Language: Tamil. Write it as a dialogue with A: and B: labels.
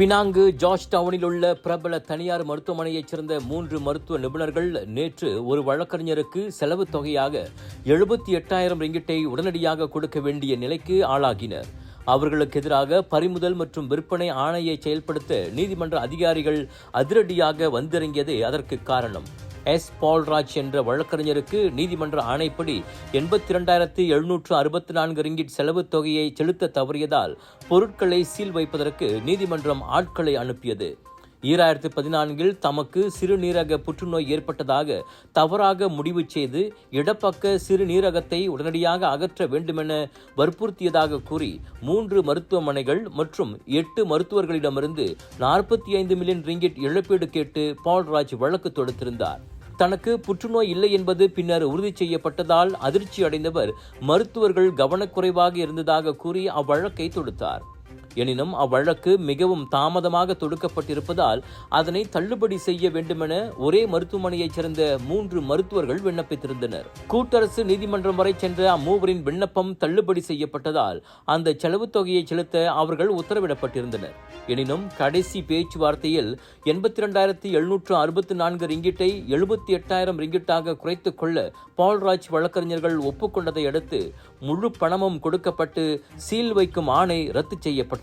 A: பினாங்கு ஜார்ஜ் டவுனில் உள்ள பிரபல தனியார் மருத்துவமனையைச் சேர்ந்த 3 மருத்துவ நிபுணர்கள் நேற்று ஒரு வழக்கறிஞருக்கு செலவு தொகையாக 78,000 ரிங்கிட்டை உடனடியாக கொடுக்க வேண்டிய நிலைக்கு ஆளாகினர். அவர்களுக்கு எதிராக பறிமுதல் மற்றும் விற்பனை ஆணையை செயல்படுத்த நீதிமன்ற அதிகாரிகள் அதிரடியாக வந்திறங்கியதே அதற்கு காரணம். பால்ராஜ் என்ற வழக்கறிஞருக்கு நீதிமன்ற ஆணைப்படி 82,764 ரிங்கிட் செலவு தொகையை செலுத்த தவறியதால் பொருட்களை சீல் வைப்பதற்கு நீதிமன்றம் ஆட்களை அனுப்பியது. 2014 தமக்கு சிறுநீரக புற்றுநோய் ஏற்பட்டதாக தவறாக முடிவு செய்து இடப்பக்க சிறுநீரகத்தை உடனடியாக அகற்ற வேண்டுமென வற்புறுத்தியதாக கூறி 3 மருத்துவமனைகள் மற்றும் 8 மருத்துவர்களிடமிருந்து 45 மில்லியன் ரிங்கிட் இழப்பீடு கேட்டு பால்ராஜ் வழக்கு தொடுத்திருந்தார். தனக்கு புற்றுநோய் இல்லை என்பது பின்னர் உறுதி செய்யப்பட்டதால் அதிர்ச்சி அடைந்தவர் மருத்துவர்கள் கவனக்குறைவாக இருந்ததாக கூறி அவ்வழக்கை தொடுத்தார். எனினும் அவ்வழக்கு மிகவும் தாமதமாக தொடுக்கப்பட்டிருப்பதால் அதனை தள்ளுபடி செய்ய வேண்டுமென ஒரே மருத்துவமனையைச் சேர்ந்த 3 மருத்துவர்கள் விண்ணப்பித்திருந்தனர். கூட்டரசு நீதிமன்றம் வரை சென்ற அம்மூவரின் விண்ணப்பம் தள்ளுபடி செய்யப்பட்டதால் அந்த செலவு தொகையை செலுத்த அவர்கள் உத்தரவிடப்பட்டிருந்தனர். எனினும் கடைசி பேச்சுவார்த்தையில் 82,764 ரிங்கிட்டை 78,000 ரிங்கிட்டாக குறைத்துக் கொள்ள பால்ராஜ் வழக்கறிஞர்கள் ஒப்புக்கொண்டதை அடுத்து முழு பணமும் கொடுக்கப்பட்டு சீல் வைக்கும் ஆணை ரத்து செய்யப்பட்டது.